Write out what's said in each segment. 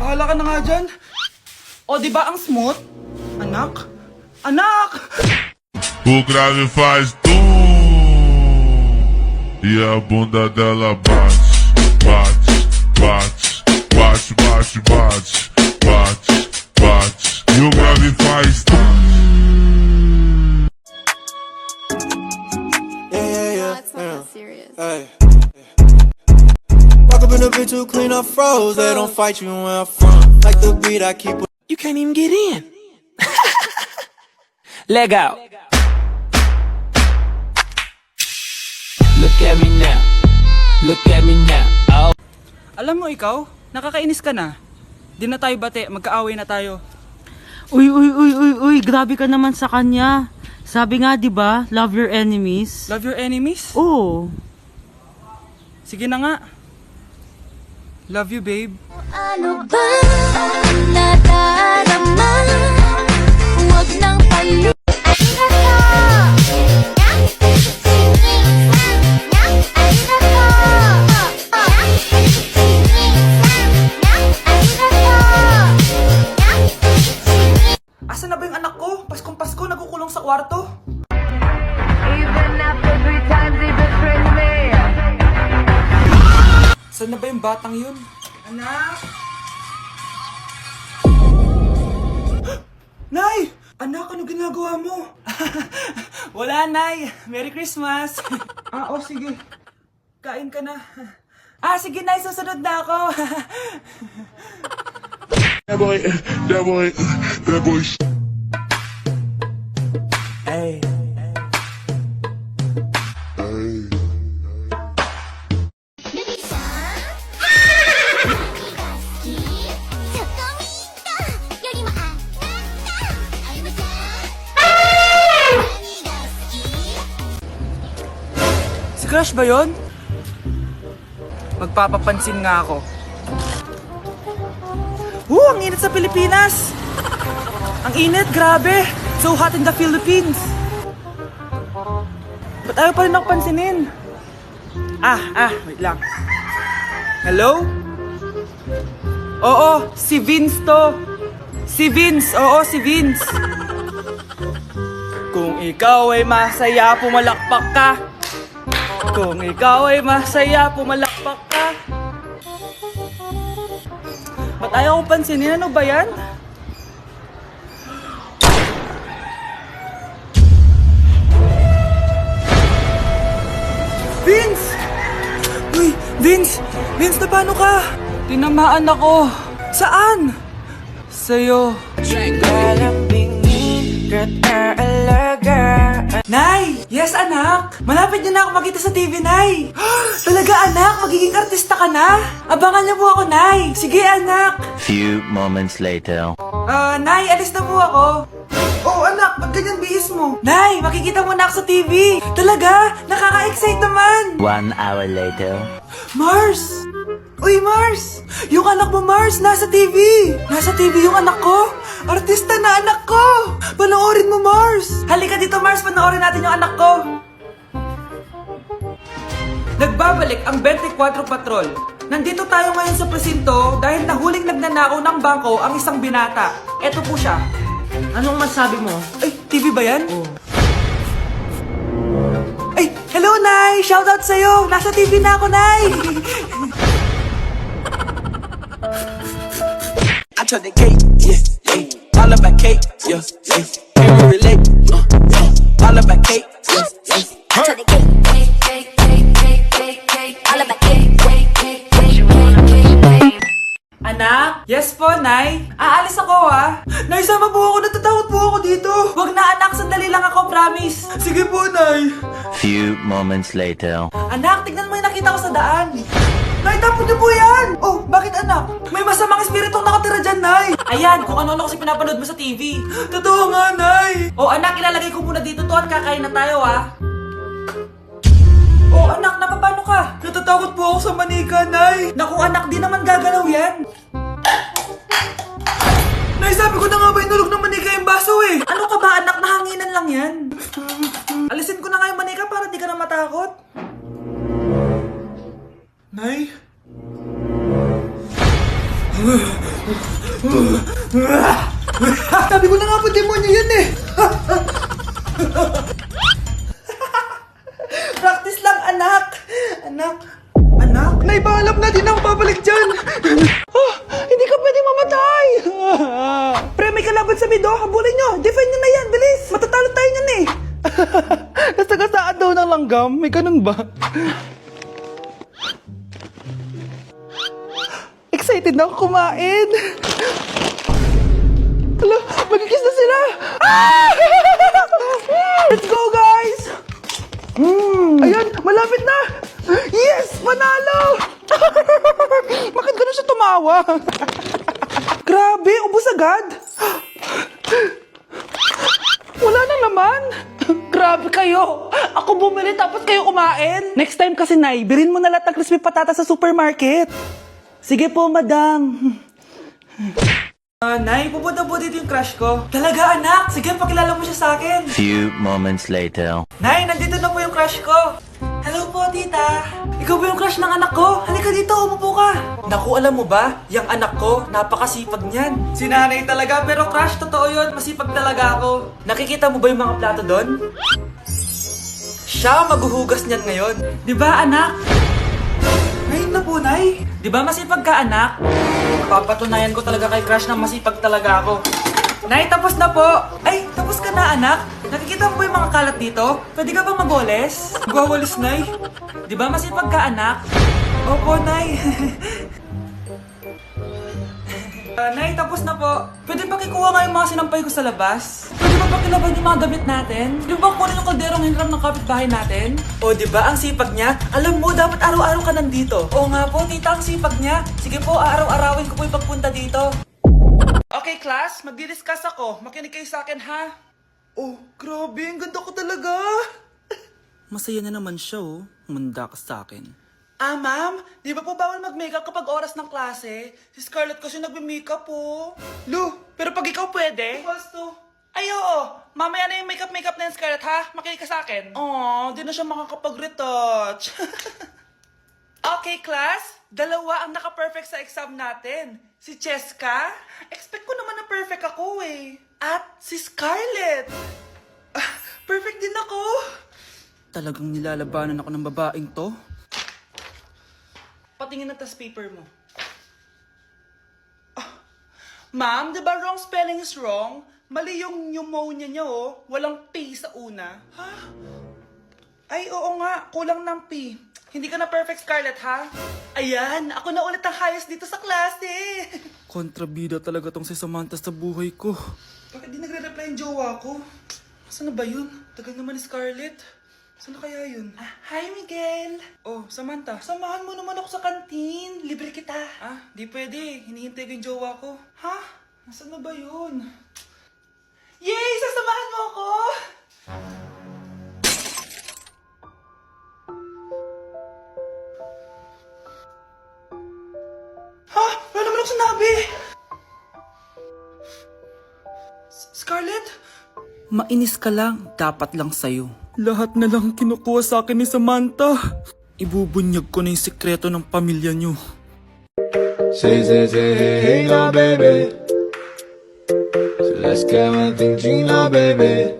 Bahala ka na nga dyan. O, di ba ang smooth? Anak? Anak! O grave faz tum e a bunda dela bate, bate, bate, bate, bate, bate, bate, bate. E o grave faz tum. It's not that serious. Hey. Walk up in the bitch who clean up froze. They don't fight you where I'm from. Like the beat I keep. You can't even get in. Leg out. Look at me now. Look at me now. Oh. Alam mo ikaw, nakakainis ka na. Di na tayo bate, magkaaway na tayo. Uy, grabe ka naman sa kanya. Sabi nga, 'di ba, love your enemies. Love your enemies? Oh. Sige na nga. Love you, babe. Ano ba nadarama? Huwag nang palu. Asan na ba yung anak ko? Paskong Pasko, nagkukulong sa kwarto. Even after 3 times he betrayed me. Saan na ba yung batang yun? Anak! Nay! Anak, ano ginagawa mo? Wala, Nay. Merry Christmas. Sige. Kain ka na. Sige, Nay. Susunod na ako. That boy, that boy, that boy. Hey. Si Crush ba yun? Magpapapansin nga ako. Ang init sa Pilipinas! Ang init, grabe! So hot in the Philippines! Ba't ayaw pa rin ako pansinin? Wait lang. Hello? Oo, si Vince to. Si Vince, oo, si Vince. Kung ikaw ay masaya, pumalakpak ka. Kung ikaw ay masaya, pumalakpak ka. Ba't ayaw ko pansinin? Ano ba yan? Vince! Uy, Vince! Vince, na paano ka? Tinamaan ako. Saan? Sa'yo. Nay! Yes, anak! Malapit niyo na ako makita sa TV, Nay! Talaga, anak? Magiging artista ka na? Abangan niyo po ako, Nay! Sige, anak! Few moments later. Nay, alis na po ako. Oh, anak, ba't ganyan bihis mo? Nay, makikita mo na ako sa TV! Talaga? Nakaka-excite naman! 1 hour later. Mars! Uy, Mars! Yung anak mo, Mars, nasa TV! Nasa TV yung anak ko! Artista na anak ko! Panoorin mo, Mars! Halika dito, Mars, panoorin natin yung anak ko! Nagbabalik ang 24 Patrol. Nandito tayo ngayon sa presinto dahil nahuling nagnanakaw ng bangko ang isang binata. Eto po siya. Anong masabi mo? Ay, TV ba yan? Ay, hello, Nay! Shoutout sa'yo! Nasa TV na ako, Nay! I took the cake, yeah, yeah. All about cake, yeah, yeah. Can we relate? All about cake, yeah, yeah. I took the cake, all about cake. Anak? Yes po, Nay. Aalis ako, ha? Nay, sama po ako. Natatakot po ako dito. Wag na, anak. Sandali lang ako, promise. Sige po, Nay. Few moments later. Anak, tignan mo yung nakita ko sa daan. Nay, tapon niyo po yan. Oh, bakit, anak? May masamang espiritong nakatira dyan, Nay. Ayan, kung ano-ano kasi pinapanood mo sa TV. Totoo nga, Nay. Oh, anak, ilalagay ko muna dito to at kakain na tayo, ha? Oh, anak, napapano ka? Natatakot po ako sa manika, Nay. Naku, anak, di naman gagalaw yan. Nay, sabi ko na nga ba inulog ng manika yung baso eh. Ano ka ba, anak? Nahanginan lang yan. Alisin ko na nga yung manika para di ka na matakot. Nay? Sabi ko na nga po, demonyo yan eh. Practice lang, anak. Anak? Nay, paalam na, di na ako babalik dyan. Hindi ka pwede mamatay. Pre, may kalaban sa mid, habulin nyo. Defend nyo na yan, bilis. Matatalo tayo nyan eh. Nasagasaan daw ng langgam. May ganun ba? Excited na ako kumain. Hala, magkikis na sila. Ah! Let's go, guys. Ayan, malapit na. Yes, panalo. Bakit ganun siya tumawa? Grabe, ubos agad. Wala na naman. Grabe kayo. Ako bumili tapos kayo kumain. Next time kasi, Nay, bilhin mo na lahat ng crispy patata sa supermarket. Sige po, madam. Nay, pupunta po dito yung crush ko. Talaga, anak? Sige, pakilala mo siya sa akin. Few moments later. Nay, nandito na po yung crush ko. Hello po, tita. Ikaw ba yung crush ng anak ko? Halika dito, umupo ka. Naku, alam mo ba? Yung anak ko, napakasipag niyan. Si nanay talaga, pero crush, totoo yun. Masipag talaga ako. Nakikita mo ba yung mga plato doon? Siya maghuhugas niyan ngayon. Di ba, anak? Ngayon na po, Nay. Di ba masipag ka, anak? Papatunayan ko talaga kay crush na masipag talaga ako. Nay, tapos na po. Ay, tapos ka na, anak. Nakikita mo ba yung mga kalat dito? Pwede ka bang magwalis? Magwawalis, Nay. Di ba masipag ka, anak? Opo, Nay. Nay, tapos na po. Pwede pa kikuha nga yung mga sinampay ko sa labas? Pwede ba pakilaban yung mga damit natin? Di ba kunin yung kalderong hinram ng kapitbahay natin? O, di ba ang sipag niya? Alam mo, dapat araw-araw ka nandito. O nga po, tita, ang sipag niya. Sige po, araw-arawin ko po yung pagpunta dito. Okay, class, magdi-discuss ako. Makinig kayo sa akin, ha? Oh, grabe, ang ganda ko talaga. Masaya na naman siya, oh. Manda ka sa akin. Ah, ma'am, di ba po bawal mag-makeup kapag oras ng klase? Si Scarlett kasi nagme-makeup po. Lu, pero pag ikaw pwede? Gusto. Ay, oo. Mamaya na yung makeup na yung Scarlett, ha? Makinig ka sa akin. Aw, di na siya makakapag-retouch. Okay, class. Dalawa ang naka-perfect sa exam natin. Si Cheska. Expect ko naman na perfect ako, eh. At si Scarlett. Perfect din ako. Talagang nilalabanan ako ng babaeng to. Patingin na tas paper mo. Ma'am, di ba wrong spelling is wrong? Mali yung pneumonia niya, oh. Walang P sa una. Ha? Ay, oo nga. Kulang ng P. Hindi ka na perfect, Scarlett, ha? Ayan, ako na ulit ang highest dito sa klase. Kontrabida talaga tong si Samantha sa buhay ko. Bakit di nagre-reply yung jowa ko? Saan na ba yun? Tagal naman ni Scarlett. Saan na kaya yun? Hi, Miguel! Oh, Samantha, samahan mo naman ako sa kantin. Libre kita. Di pwede. Hinihintay ko yung jowa ko. Ha? Nasaan na ba yun? Yay! Sasamahan mo ako! Ha? Wala naman ako sinabi! Scarlett? Mainis ka lang. Dapat lang sa'yo. Lahat na lang kinukuha sa akin ni Samantha. Ibubunyag ko na yung sikreto ng pamilya niyo. Say, hey, now, baby. So let's get one thing, now, baby.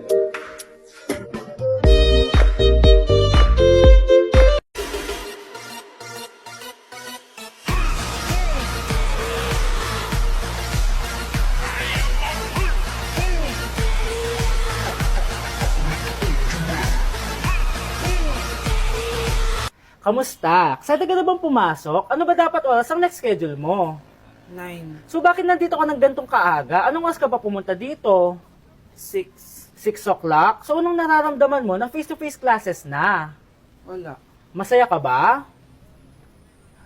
Kamusta? Excited ka na bang pumasok? Ano ba dapat oras ang next schedule mo? 9. So bakit nandito ka ng gantong kaaga? Anong oras ka pa pumunta dito? 6. 6 o'clock? So anong nararamdaman mo na face-to-face classes na? Wala. Masaya ka ba?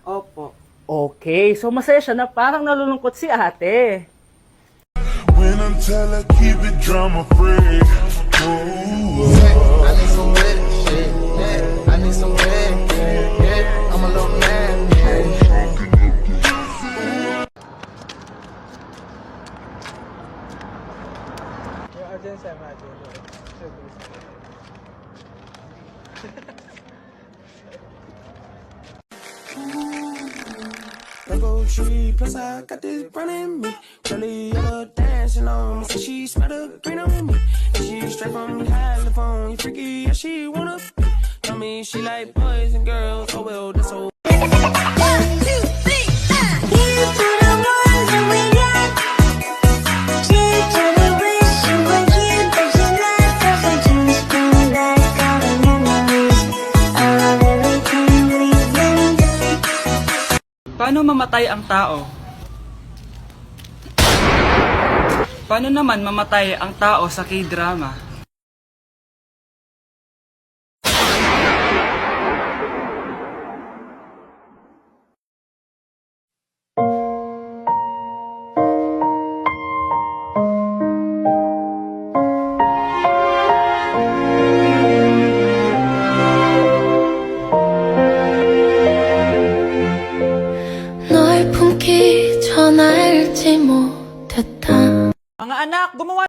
Opo. Okay, so masaya siya na parang nalulungkot si ate. When I'm telling, keep it drama free. I need some red shit, yeah. I need some red, yeah. I'm a little man, yeah. tree. Plus I got this brown in me. Really other dancing on me. Say she smell the green on me. And she straight from California. Freaky, yeah, she wanna be. Tell me she like boys and girls. Oh well, that's so. Paano mamatay ang tao? Paano naman mamatay ang tao sa K-drama? 널 품기 전 알지 못했다 Mga anak, gumawa